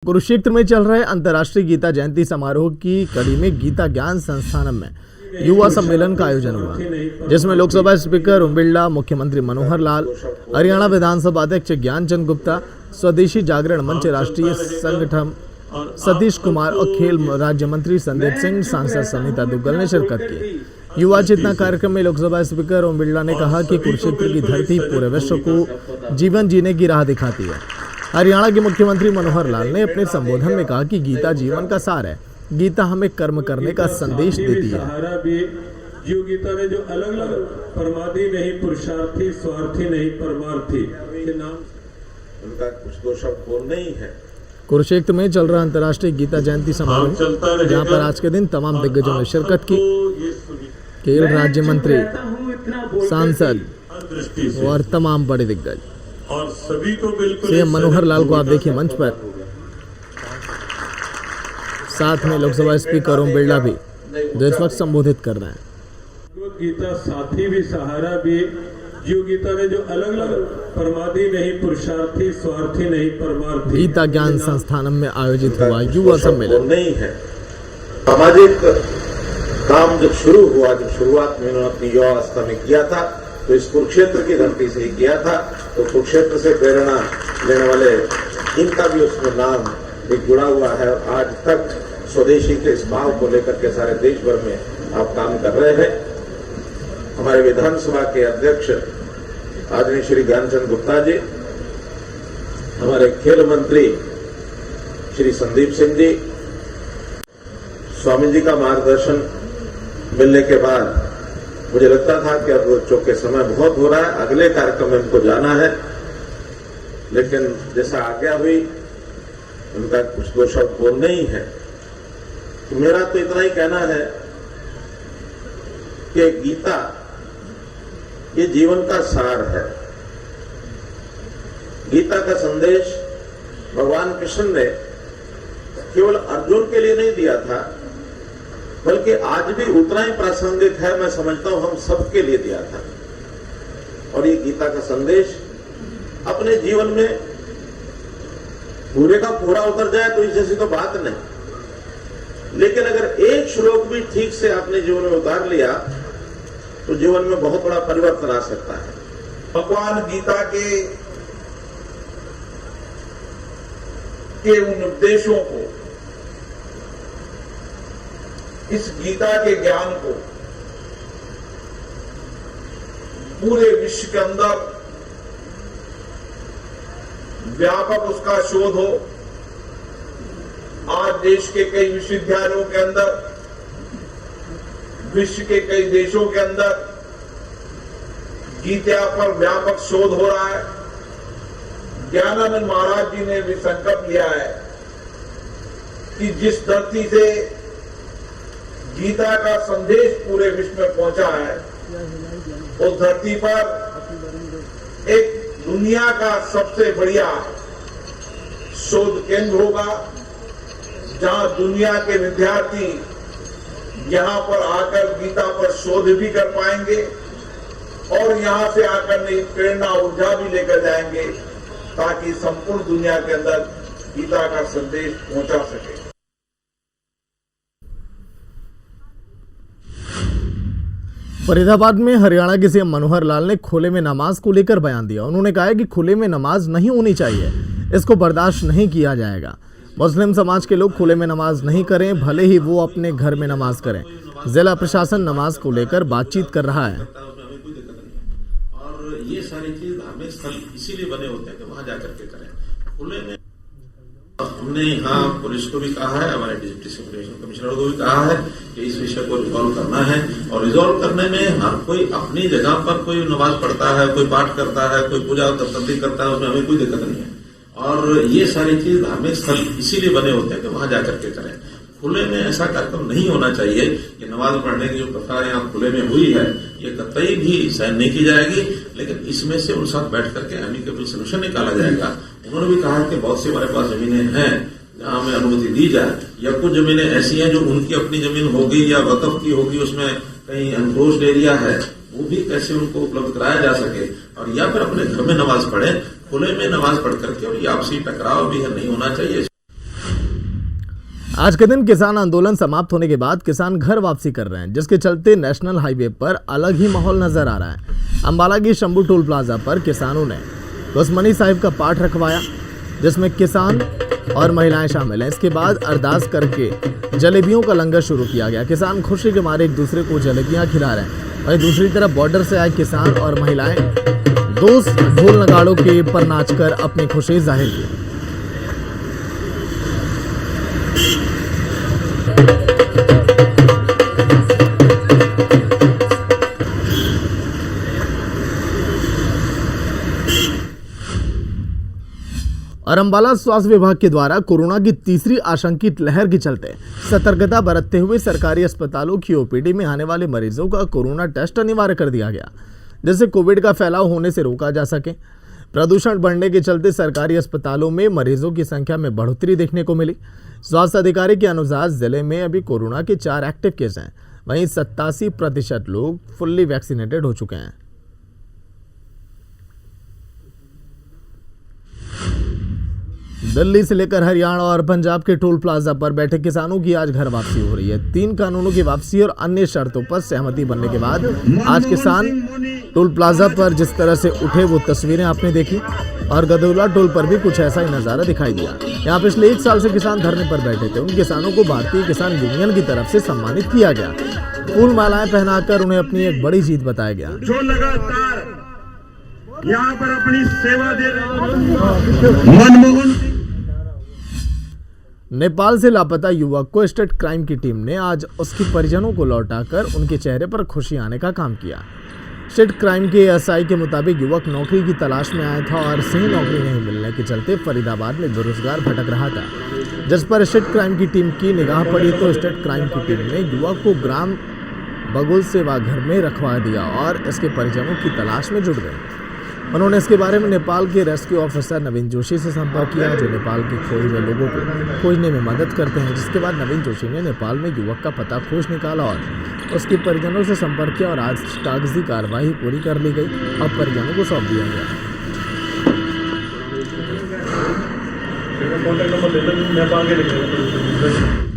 कुरुक्षेत्र में चल रहे अंतर्राष्ट्रीय गीता जयंती समारोह की कड़ी में गीता ज्ञान संस्थानम में युवा सम्मेलन का आयोजन हुआ, जिसमें लोकसभा स्पीकर ओम बिरला, मुख्यमंत्री मनोहर लाल, हरियाणा विधानसभा अध्यक्ष ज्ञानचंद गुप्ता, स्वदेशी जागरण मंच राष्ट्रीय संगठन सतीश कुमार और खेल राज्य मंत्री संदीप सिंह, सांसद समिता दुग्गल ने शिरकत की। युवा चेतना कार्यक्रम में लोकसभा स्पीकर ओम बिरला ने कहा कि कुरुक्षेत्र की धरती पूरे विश्व को जीवन जीने की राह दिखाती है। हरियाणा के मुख्यमंत्री मनोहर लाल ने अपने संबोधन में कहा कि गीता जीवन का सार है। गीता हमें कर्म करने का संदेश देती है। जो गीता ने जो अलग अलग परमार्थी नहीं, पुरुषार्थी, स्वार्थी नहीं, परमार्थी के नाम उनका कुछ दो शब्द बोलना ही है। कुरुक्षेत्र में चल रहा अंतर्राष्ट्रीय गीता जयंती समारोह, जहां पर आज के दिन तमाम दिग्गजों ने शिरकत की। खेल राज्य मंत्री, सांसद और तमाम बड़े दिग्गज और सभी को बिल्कुल सीएम मनोहर लाल को आप देखिए मंच पर, साथ में लोकसभा स्पीकर ओम बिरला भी जो इस वक्त संबोधित कर रहे हैं। गीता साथी भी, सहारा भी, जो गीता ने जो अलग अलग परमार्थी नहीं, पुरुषार्थी, स्वार्थी नहीं, परमार्थी गीता ज्ञान संस्थानम में आयोजित हुआ युवा सम्मेलन नहीं है। सामाजिक काम जब शुरू हुआ, जब शुरुआत में उन्होंने अपनी युवा अवस्था में किया था तो इस कुरुक्षेत्र की धरती से ही किया था। तो कुरुक्षेत्र से प्रेरणा लेने वाले इनका भी उसमें नाम एक जुड़ा हुआ है। आज तक स्वदेशी के इस भाव को लेकर के सारे देश भर में आप काम कर रहे हैं। हमारे विधानसभा के अध्यक्ष आदरणीय श्री ज्ञानचंद गुप्ता जी, हमारे खेल मंत्री श्री संदीप सिंह जी, स्वामी जी का मार्गदर्शन मिलने के बाद मुझे लगता था कि अब चूंकि समय बहुत हो रहा है, अगले कार्यक्रम में हमको जाना है, लेकिन जैसा आज्ञा हुई उनका कुछ दो शब्द बोलना ही है। तो मेरा तो इतना ही कहना है कि गीता ये जीवन का सार है। गीता का संदेश भगवान कृष्ण ने केवल अर्जुन के लिए नहीं दिया था, बल्कि आज भी उतना ही प्रासंगिक है, मैं समझता हूं हम सबके लिए दिया था। और ये गीता का संदेश अपने जीवन में पूरे का पूरा उतर जाए तो इस जैसी तो बात नहीं, लेकिन अगर एक श्लोक भी ठीक से आपने जीवन में उतार लिया तो जीवन में बहुत बड़ा परिवर्तन आ सकता है। भगवान गीता के उन उपदेशों को, इस गीता के ज्ञान को पूरे विश्व के अंदर व्यापक उसका शोध हो। आज देश के कई विश्वविद्यालयों के अंदर, विश्व के कई देशों के अंदर गीता पर व्यापक शोध हो रहा है। ज्ञानानंद महाराज जी ने भी संकल्प लिया है कि जिस धरती से गीता का संदेश पूरे विश्व में पहुंचा है, उस धरती पर एक दुनिया का सबसे बढ़िया शोध केंद्र होगा, जहां दुनिया के विद्यार्थी यहां पर आकर गीता पर शोध भी कर पाएंगे और यहां से आकर नई प्रेरणा, ऊर्जा भी लेकर जाएंगे, ताकि संपूर्ण दुनिया के अंदर गीता का संदेश पहुंचा सके। फरीदाबाद में हरियाणा के सीएम मनोहर लाल ने खुले में नमाज को लेकर बयान दिया। उन्होंने कहा कि खुले में नमाज नहीं होनी चाहिए, इसको बर्दाश्त नहीं किया जाएगा। मुस्लिम समाज के लोग खुले में नमाज नहीं करें, भले ही वो अपने घर में नमाज करें। जिला प्रशासन नमाज को लेकर बातचीत कर रहा है। और ये सारी चीज धार्मिक स्थल इसीलिए बने होते हैं कि वहां जाकर के करें। खुले में हमने यहाँ पुलिस को भी कहा है, हमारे डिप्टी सिक्योरिटी कमिश्नर को भी कहा है कि इस विषय को रिजॉल्व करना है। और रिजॉल्व करने में हर कोई अपनी जगह पर कोई नमाज पढ़ता है, कोई पाठ करता है, कोई पूजा तब्दील करता है, उसमें हमें कोई दिक्कत नहीं है। और ये सारी चीज धार्मिक स्थल इसीलिए बने होते हैं कि वहां जाकर के करें। खुले में ऐसा कार्यक्रम नहीं होना चाहिए कि नमाज पढ़ने की जो प्रथा यहाँ खुले में हुई है, ये कतई भी सहन नहीं की जाएगी, लेकिन इसमें से उन साथ बैठ करके एमिकेबल सोल्यूशन निकाला जाएगा। उन्होंने भी कहा कि बहुत सी हमारे पास जमीनें हैं जहां हमें अनुमति दी जाए, या कुछ जमीनें ऐसी हैं जो उनकी अपनी जमीन होगी या वक्फ की होगी, उसमें कहीं एनक्लोज्ड एरिया है, वो भी कैसे उनको उपलब्ध कराया जा सके, और या फिर अपने घर में नमाज पढ़े, खुले में नमाज पढ़ करके। और ये आपसी टकराव भी है, नहीं होना चाहिए। आज के दिन किसान आंदोलन समाप्त होने के बाद किसान घर वापसी कर रहे हैं, जिसके चलते नेशनल हाईवे पर अलग ही माहौल नजर आ रहा है। अंबाला की शंभू टोल प्लाजा पर किसानों ने दुश्मनी साहिब का पाठ रखवाया, जिसमें किसान और महिलाएं शामिल हैं। इसके बाद अरदास करके जलेबियों का लंगर शुरू किया गया। किसान खुशी के मारे एक दूसरे को जलेबियां खिला रहे हैं। वहीं दूसरी तरफ बॉर्डर से आए किसान और महिलाएं दोस्त ढोल नगाड़ों के पर नाचकर अपनी खुशी जाहिर की। और अंबाला स्वास्थ्य विभाग के द्वारा कोरोना की तीसरी आशंकित लहर के चलते सतर्कता बरतते हुए सरकारी अस्पतालों की ओपीडी में आने वाले मरीजों का कोरोना टेस्ट अनिवार्य कर दिया गया, जिससे कोविड का फैलाव होने से रोका जा सके। प्रदूषण बढ़ने के चलते सरकारी अस्पतालों में मरीजों की संख्या में बढ़ोतरी देखने को मिली। स्वास्थ्य अधिकारी के अनुसार जिले में अभी कोरोना के 4 एक्टिव केस हैं, वहीं 87% लोग फुल्ली वैक्सीनेटेड हो चुके हैं। दिल्ली से लेकर हरियाणा और पंजाब के टोल प्लाजा पर बैठे किसानों की आज घर वापसी हो रही है। 3 कानूनों की वापसी और अन्य शर्तों पर सहमति बनने के बाद आज किसान टोल प्लाजा पर जिस तरह से उठे वो तस्वीरें आपने देखी, और गदौला टोल पर भी कुछ ऐसा ही नजारा दिखाई दिया। यहाँ पिछले 1 साल से किसान धरने पर बैठे थे। उन किसानों को भारतीय किसान यूनियन की तरफ से सम्मानित किया गया। फूल मालाएं पहनाकर उन्हें अपनी एक बड़ी जीत बताया गया। जो लगातार यहाँ पर अपनी सेवा दे रहे मनमोहन नेपाल से लापता युवक को स्टेट क्राइम की टीम ने आज उसके परिजनों को लौटाकर उनके चेहरे पर खुशी आने का काम किया। स्टेट क्राइम के एसआई के मुताबिक युवक नौकरी की तलाश में आया था और सही नौकरी नहीं मिलने के चलते फरीदाबाद में बेरोजगार भटक रहा था, जिस पर स्टेट क्राइम की टीम की निगाह पड़ी तो स्टेट क्राइम की टीम ने युवक को ग्राम बगुल सेवा घर में रखवा दिया और इसके परिजनों की तलाश में जुट गए। उन्होंने इसके बारे में नेपाल के रेस्क्यू ऑफिसर नवीन जोशी से संपर्क किया, जो नेपाल के खोए हुए लोगों को खोजने में मदद करते हैं। जिसके बाद नवीन जोशी ने नेपाल में युवक का पता खोज निकाला और उसके परिजनों से संपर्क किया और आज कागजी कार्रवाई पूरी कर ली गई और परिजनों को सौंप दिया गया। कॉन्टैक्ट नंबर ले लो, नेपाल के